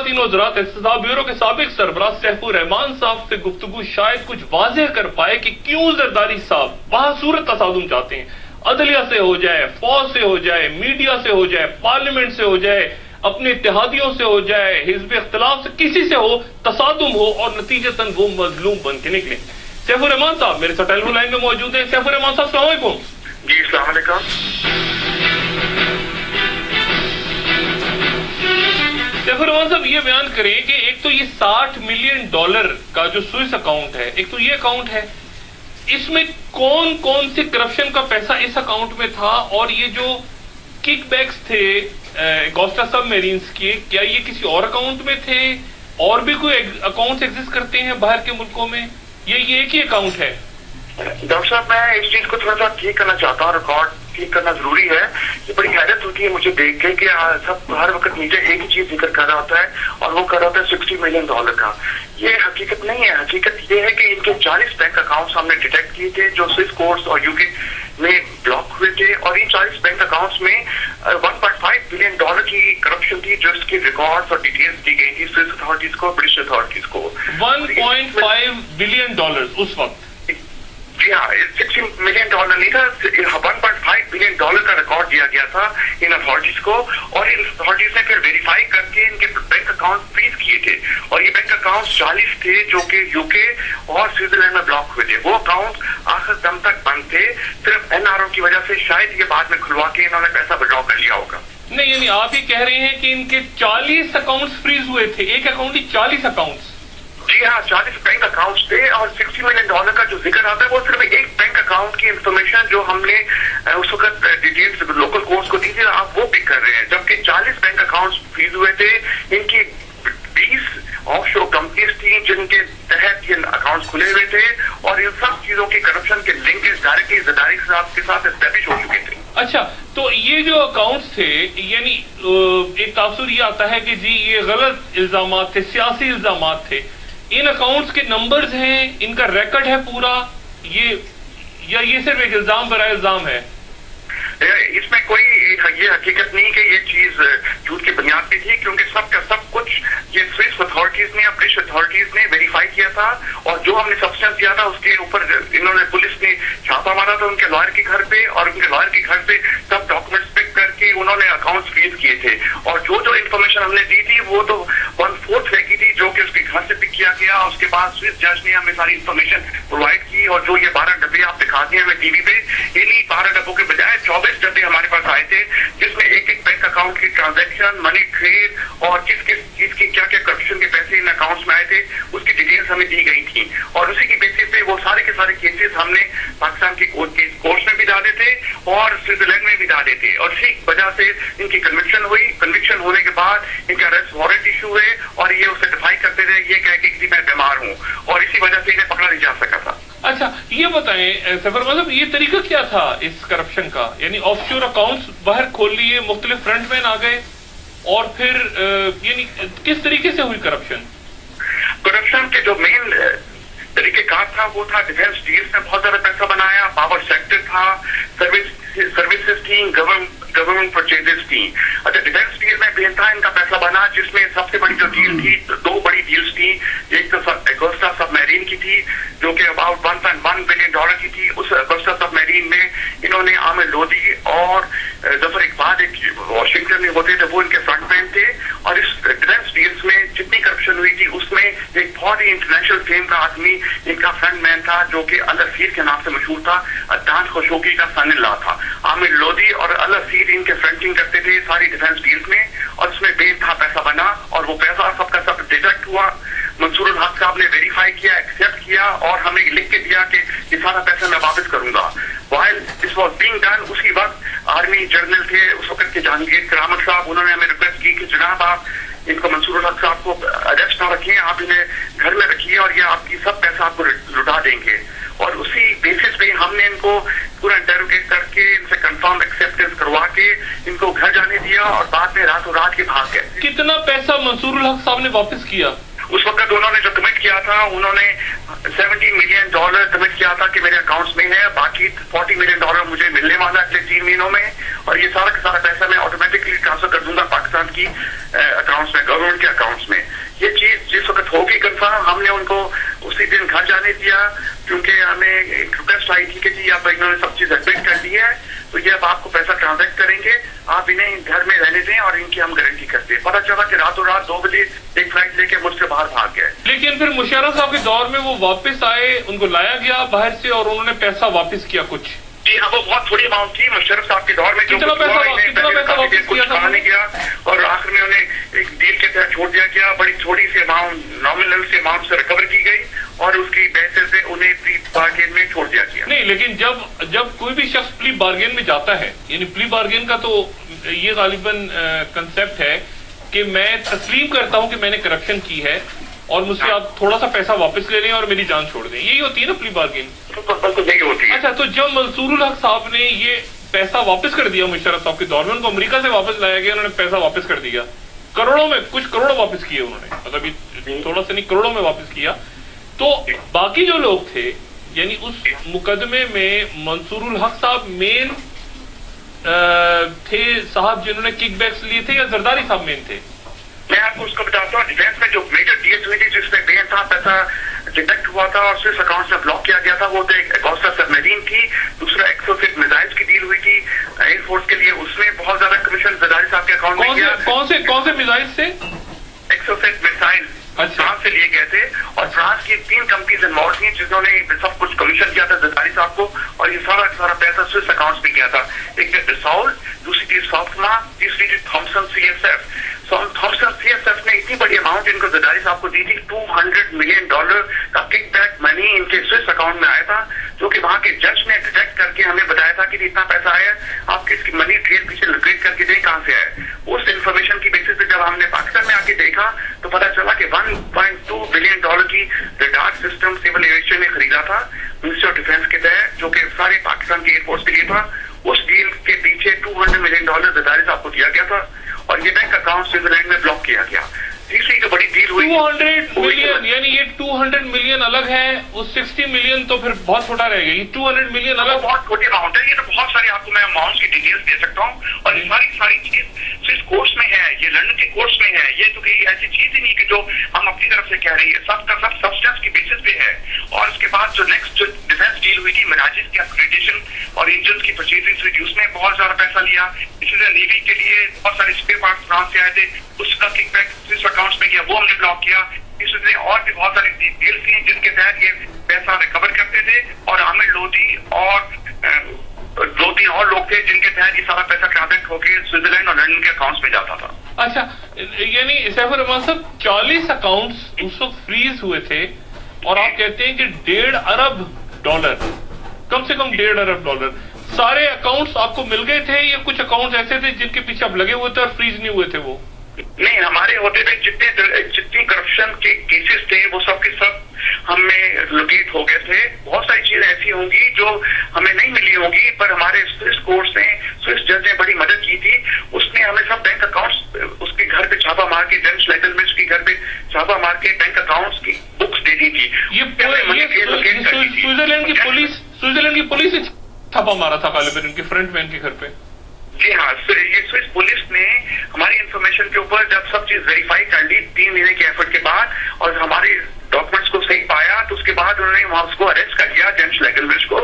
خواتین वज़रात एहतसाब ब्यूरो के साबिक सरबराह सैफुर रहमान साहब से गुफ्तगू शायद कुछ वाज़ेह कर पाए कि क्यों जरदारी साहब बासूरत तसादुम चाहते हैं। अदलिया से हो जाए, फौज से हो जाए, मीडिया से हो जाए, पार्लियामेंट से हो जाए, अपने इत्तेहादियों से हो जाए, हिज़्ब इख्तिलाफ से, किसी से हो, तसादुम हो और नतीजतन वो मजलूम बन के निकले। सैफुर रहमान साहब मेरे साथ टेलीफोन लाइन में मौजूद हैं। सैफुर रहमान साहब अस्सलाम वालेकुम। जी अस्सलाम वालेकुम। सैफुर रहमान साहब ये बयान करें कि एक तो ये $60 मिलियन का जो स्विस अकाउंट है, एक तो ये अकाउंट है, इसमें कौन कौन से करप्शन का पैसा इस अकाउंट में था, और ये जो किकबैक्स थे अगुस्टा सबमरीन्स के, क्या ये किसी और अकाउंट में थे, और भी कोई अकाउंट एग्जिस्ट करते हैं बाहर के मुल्कों में, ये एक ही अकाउंट है? डॉक्टर साहब, मैं इस चीज को थोड़ा सा ठीक करना चाहता हूँ, रिकॉर्ड ठीक करना जरूरी है। ये बड़ी हैरत होती है मुझे देख के कि सब हर वक्त नीचे एक ही चीज जिक्र कर रहा होता है और वो कर रहा होता है $60 मिलियन का। ये हकीकत नहीं है। हकीकत ये है कि इनके 40 बैंक अकाउंट्स हमने डिटेक्ट किए थे जो स्विस कोर्ट्स और यूके में ब्लॉक हुए थे, और इन 40 बैंक अकाउंट्स में $1.5 बिलियन की करप्शन थी जो इसकी रिकॉर्ड्स और डिटेल्स दी गई थी स्विस अथॉरिटीज को, ब्रिटिश अथॉरिटीज को। $1.5 बिलियन उस वक्त? जी हाँ, $60 मिलियन नहीं था, $1.5 बिलियन का रिकॉर्ड दिया गया था इन अथॉरिटीज को, और इन अथॉरिटीज ने फिर वेरीफाई करके इनके बैंक अकाउंट फ्रीज किए थे, और ये बैंक अकाउंट 40 थे जो कि यूके और स्विट्जरलैंड में ब्लॉक हुए थे। वो अकाउंट आखिर दम तक बंद थे, सिर्फ NRO की वजह से शायद ये बाद में खुलवा के इन्होंने पैसा विड्रॉ कर लिया होगा। नहीं, यानी आप ही कह रहे हैं कि इनके 40 अकाउंट्स फ्रीज हुए थे, एक अकाउंट ही 40 अकाउंट्स? जी हाँ, 40 बैंक अकाउंट्स थे, और $60 मिलियन का जो जिक्र आता है वो सिर्फ एक बैंक अकाउंट की इंफॉर्मेशन जो हमने उस वक्त डिटेल्स लोकल कोर्ट्स को दी थी, आप वो पिक कर रहे हैं, जबकि 40 बैंक अकाउंट्स फ्रीज हुए थे। इनकी 20 ऑफशोर कंपनीज थी जिनके तहत ये अकाउंट्स खुले हुए थे, और इन सब चीजों की करप्शन के लिंकेज डायरेक्टली जरदारी साहब के साथ एस्टैब्लिश हो चुके थे। अच्छा, तो ये जो अकाउंट्स थे, यानी एक तासुर ये आता है कि जी ये गलत इल्जामात थे, सियासी इल्जामात थे, इन अकाउंट्स के नंबर्स हैं, इनका रिकॉर्ड है पूरा, या ये सिर्फ एक इल्जाम बराए इल्जाम है? इसमें कोई ये हकीकत नहीं कि ये चीज झूठ की बुनियाद पे थी, क्योंकि सब का सब कुछ ये स्विस अथॉरिटीज ने, ब्रिटिश अथॉरिटीज ने वेरीफाई किया था, और जो हमने सब्सटेंस दिया था उसके ऊपर इन्होंने, पुलिस ने छापा मारा था उनके लॉयर के घर पे, और उनके लॉयर के घर पे सब डॉक्यूमेंट्स पिक करके उन्होंने अकाउंट्स फ्रीज किए थे। और जो इन्फॉर्मेशन हमने दी थी वो तो 1/4 रह गई थी जो कि उसके घर से पिक किया गया। उसके बाद स्विस जज ने हमें सारी इन्फॉर्मेशन प्रोवाइड की, और जो ये 12 डब्बे आप दिखाते हैं हमें टीवी पे, इन्हीं 12 डब्बों के बजाय 24 डब्बे हमारे पास आए थे, जिसमें एक एक बैंक अकाउंट की ट्रांजैक्शन, मनी ट्रेड, और किस किस चीज की क्या क्या करप्शन के पैसे इन अकाउंट्स में आए थे उसकी डिटेल्स हमें दी गई थी, और उसी की बेसिस पे वो सारे के सारे केसेस हमने पाकिस्तान की कोर्ट्स में भी डाले थे और स्विट्जरलैंड में भी डाले थे, और इसी वजह से इनकी कन्विक्शन हुई। कन्विक्शन होने के बाद इनके अरेस्ट वारंट इशू हुए, और ये सर्टिफाई करते थे ये कह के कि मैं बीमार हूँ, और इसी वजह से इन्हें पकड़ा नहीं जा सका था। अच्छा, ये बताएं सफर, मतलब ये तरीका क्या था इस करप्शन का? यानी ऑफशोर अकाउंट्स बाहर खोल लिए, मुख्तलिफ फ्रंटमैन आ गए, और फिर यानी किस तरीके से हुई करप्शन? करप्शन के जो मेन तरीकेकार था वो था डिफेंस डील्स में बहुत ज्यादा पैसा बनाया, पावर सेक्टर था, सर्विसेज थी, गवर्नमेंट परचेजेस थी। अच्छा, डिफेंस डील में बेनता इनका पैसा बना, जिसमें सबसे बड़ी जो डील थी, 2 बड़ी डील्स थी। एक तो अगुस्टा सबमरीन की थी जो कि अबाउट $1.1 बिलियन की थी। उस अगुस्टा सबमरीन में इन्होंने आमिर लोधी और जफर इकबाल एक वाशिंगटन में होते थे, वो इनके फ्रंटमैन थे, और इस डिफेंस डील्स में जितनी करप्शन हुई थी उसमें एक बहुत ही इंटरनेशनल फेम का आदमी इनका फ्रंटमैन था जो कि अल-असीर के नाम से मशहूर था, अदनान खशोगी का सन-इन-लॉ था। आमिर लोधी और अल-असीर इनके फ्रंटिंग करते थे सारी डिफेंस डील्स में, और इसमें बेनता पैसा बना, और वो पैसा सबका सब डिटेक्ट हुआ। मंसूर उल हक साहब ने वेरीफाई किया, एक्सेप्ट किया, और हमें लिख के दिया कि ये सारा पैसा मैं वापस करूंगा। While this was being done, उसी वक्त आर्मी जनरल थे उस वक्त के जहांगीर करामत साहब, उन्होंने हमें रिक्वेस्ट की कि जनाब आप इनको मंसूर उल हक साहब को अरेस्ट ना रखिए, आप इन्हें घर में रखिए, और ये आपकी सब पैसा आपको लुटा देंगे। और उसी बेसिस पे हमने इनको पूरा इंटरोगेट करके इनसे कंफर्म एक्सेप्टेंस करवा के इनको घर जाने दिया, और बाद में रातों रात के भाग गए। कितना पैसा मंसूर उल हक साहब ने वापस किया? उस वक्त उन्होंने जो कमिट किया था, उन्होंने $70 मिलियन कमिट किया था कि मेरे अकाउंट्स में है, बाकी $40 मिलियन मुझे मिलने वाला अगले 3 महीनों में, और ये सारा का सारा पैसा मैं ऑटोमेटिकली ट्रांसफर कर दूंगा पाकिस्तान की अकाउंट्स में, गवर्नमेंट के अकाउंट्स में। ये चीज जिस वक्त होगी कंफर्म, हमने उनको उसी दिन घर जाने दिया, क्योंकि हमें एक रिक्वेस्ट आई थी कि जी अब इन्होंने सब चीज एडमिट कर दी है, तो ये अब आपको पैसा ट्रांजैक्ट करेंगे, आप इन्हें घर में रहने दें और इनकी हम गारंटी करते हैं। पता चला कि रातों रात 2 बजे एक फ्लाइट लेके मुझसे बाहर भाग गए। लेकिन फिर मुशर्रफ साहब के दौर में वो वापस आए, उनको लाया गया बाहर से और उन्होंने पैसा वापस किया कुछ। जी हाँ, वो बहुत थोड़ी अमाउंट थी। मुशर्रफ साहब के दौर में कितना पैसा वापस कुछ कहा नहीं गया, और आखिर में उन्हें एक डील के तहत छोड़ दिया गया। बड़ी थोड़ी सी अमाउंट, नॉमिनल सी अमाउंट से रिकवर की गई और उसकी बेसिस से उन्हें प्ली बार्गेन में छोड़ दिया गया। नहीं, लेकिन जब कोई भी शख्स प्ली बार्गेन में जाता है, यानी प्ली बार्गेन का तो ये गालिबन कंसेप्ट है कि मैं तस्लीम करता हूं कि मैंने करप्शन की है और मुझसे आप थोड़ा सा पैसा वापस ले लें और मेरी जान छोड़ दें, यही होती है ना प्ली बार्गेन। बिल्कुल नहीं होती। अच्छा, तो जब मंसूरुल हक साहब ने ये पैसा वापस कर दिया मुशर्रफ साहब के दौर में, उनको अमेरिका से वापस लाया गया, उन्होंने पैसा वापस कर दिया, करोड़ों में, कुछ करोड़ वापस किए उन्होंने, मतलब ये थोड़ा सा नहीं, करोड़ों में वापस किया। तो बाकी जो लोग थे, यानी उस मुकदमे में मंसूरुल हक साहब मेन थे साहब जिन्होंने किकबैक्स लिए थे, या जरदारी साहब मेन थे? मैं आपको उसको बताता हूँ। डिफेंस में जो मेजर डील्स हुई थी जिसमें बेन था, पैसा डिटेक्ट हुआ था और स्विस अकाउंट में ब्लॉक किया गया था, वो तो एक अगोस्टा सबमरीन थी, दूसरा 106 मिसाइल्स की डील हुई थी एयरफोर्स के लिए, उसमें बहुत ज्यादा कमीशन जरदारी साहब के अकाउंट में गया। कौन से मिसाइल से? 106 मिसाइल फ्रांस से लिए गए थे, और फ्रांस की 3 कंपनीज इन्वॉल्व थी जिन्होंने सब कुछ कमीशन किया था जरदारी साहब को, और ये सारा सारा पैसा स्विस अकाउंट्स में गया था। एक थी डिसॉल, दूसरी थी सॉफ्टमा, तीसरी थी थॉमसन CSF। थॉमसन CSF ने इतनी बड़ी अमाउंट इनको जरदारी साहब को दी थी, $200 मिलियन का किकबैक मनी इनके स्विस अकाउंट में आया था, जो कि वहां के जज ने डिटेक्ट करके हमें बताया था कि इतना पैसा आया, आपके इसकी मनी ट्रेल पीछे लोकेट करके दें कहां से आया। उस इंफॉर्मेशन की बेसिस पे जब हमने पाकिस्तान में आके देखा तो पता चला कि $1.2 बिलियन की रडार सिस्टम सिविल एविएशन ने खरीदा था मिनिस्ट्री ऑफ डिफेंस के तहत, जो कि सारे पाकिस्तान की एयरफोर्स के लिए था। उस डील के पीछे $200 मिलियन जरदारी साहब को दिया गया था, और ये बैंक अकाउंट स्विट्जरलैंड में ब्लॉक किया गया। तीसरी जो बड़ी डील हुई 200 मिलियन, यानी ये 200 मिलियन अलग है, उस 60 मिलियन तो फिर बहुत छोटा रहेगा, ये 200 मिलियन अलग बहुत छोटी अमाउंट है। ये तो बहुत सारी आपको मैं अमाउंट की डिटेल्स दे सकता हूँ, और ये सारी चीज स्विस कोर्ट्स में है, ये लंदन के कोर्ट्स में है, ये तो कोई ऐसी चीज ही नहीं कि जो हम अपनी तरफ से कह रहे हैं, सब का सब सब्सटेंस की बेसिस पे है। और उसके बाद जो नेक्स्ट जो डिफेंस डील हुई थी मिराजिस की अपग्रेडेशन और इंजन की परचेजिंग हुई थी, उसमें बहुत ज्यादा पैसा लिया। इसी तरह नेवी के लिए बहुत सारे स्पेयर पार्ट्स फ्रांस से आए थे, उसका किकबैक स्विस अकाउंट्स में गया, वो हमने ब्लॉक किया। इसी तरह और भी बहुत सारी डील्स थी जिनके तहत ये पैसा रिकवर करते थे, और आमिर लोधी और 2-3 और लोग थे जिनके तहत ये सारा पैसा ट्रांजैक्ट होकर स्विट्जरलैंड और लंदन के अकाउंट्स में जाता था। अच्छा, यानी सैफुर रहमान साहब 40 अकाउंट्स उस वक्त फ्रीज हुए थे, और आप कहते हैं कि $1.5 अरब, कम से कम $1.5 अरब सारे अकाउंट्स आपको मिल गए थे, या कुछ अकाउंट्स ऐसे थे जिनके पीछे आप लगे हुए थे और फ्रीज नहीं हुए थे? वो नहीं, हमारे होते थे जितनी करप्शन के केसेस थे वो सब के सब हमें लोकेट हो गए थे। बहुत सारी चीजें ऐसी होंगी जो हमें नहीं मिली होंगी, पर हमारे स्विस कोर्ट्स ने, स्विस जज ने बड़ी मदद की थी। उसने हमें सब बैंक अकाउंट्स उसके घर पे छापा मार के, जेम्स लेगलमिस्ट के घर पे छापा मार के बैंक अकाउंट्स की बुक्स दे दी थी। स्विट्जरलैंड की पुलिस ने छापा मारा था गालिबन उनके फ्रंट मैन के घर पे। जी हाँ, ये स्विस पुलिस ने हमारी इंफॉर्मेशन के ऊपर जब सब चीज वेरीफाई कर ली 3 महीने के एफर्ट के बाद, और हमारे डॉक्यूमेंट्स को सही पाया, तो उसके बाद उन्होंने वहां उसको अरेस्ट कर लिया, जेम्स लेगलमिस्ट को,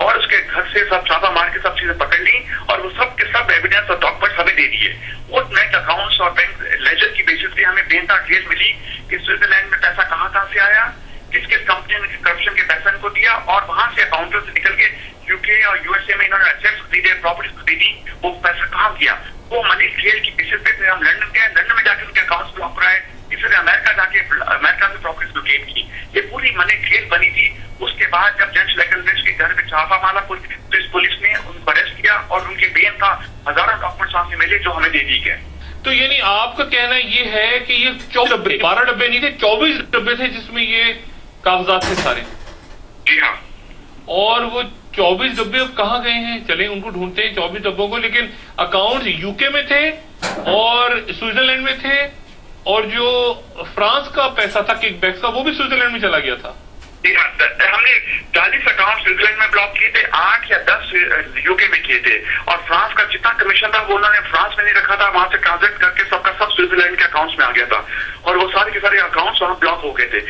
और उसके घर से सब छापा मार के सब चीजें पकड़ ली, और वो सब के सब एविडेंस और डॉक्यूमेंट्स हमें दे दिए। वो बैंक अकाउंट्स और बैंक लेजर की बेसिस पे हमें बेहतर ट्रेस मिली कि स्विट्जरलैंड में पैसा कहाँ से आया, किस किस कंपनी ने करप्शन के पैसा इनको दिया, और वहां से अकाउंटर से निकल के यूके और यूएसए में इन्होंने एसेट्स खरीदे, प्रॉपर्टीज खरीदी, वो पैसा कहाँ गया, वो मनी ट्रेल की बेसिस पे हम लंदन गए, लंदन में जाके उनके अकाउंट्स ब्लॉक कराए, इसलिए अमेरिका जाके अमेरिका से प्रॉपर्टीज लोकेट की। ये पूरी मनी ट्रेल बनी थी। उसके बाद जब जेम्स लेगलमिस्ट के घर पे छापा मारा पुलिस ने उनको अरेस्ट किया, और उनके बेन का हजारों डॉक्यूमेंट्स वहां से मिले जो हमें दे दी गए। तो यानी आपका कहना ये है कि ये 24 डब्बे, 12 डब्बे नहीं थे, 24 डब्बे थे जिसमें ये कागजात थे सारे? जी हाँ। और वो 24 डब्बे अब कहाँ गए हैं? चले उनको ढूंढते हैं 24 डब्बों को। लेकिन अकाउंट यूके में थे और स्विट्जरलैंड में थे, और जो फ्रांस का पैसा था किकबैक्स का, वो भी स्विट्जरलैंड में चला गया था। ہم نے 40 اکاؤنٹ سوئٹزرلینڈ میں بلاک کیے تھے، 8 یا 10 یو کے میں کیے تھے، اور فرانس کا جتنا کمیشن تھا وہ انہوں نے فرانس میں نہیں رکھا تھا، وہاں سے ٹرانزیکٹ کر کے سب کا سب سوئٹزرلینڈ کے اکاؤنٹس میں آ گیا تھا، اور وہ سارے کے سارے اکاؤنٹس وہاں بلاک ہو گئے تھے۔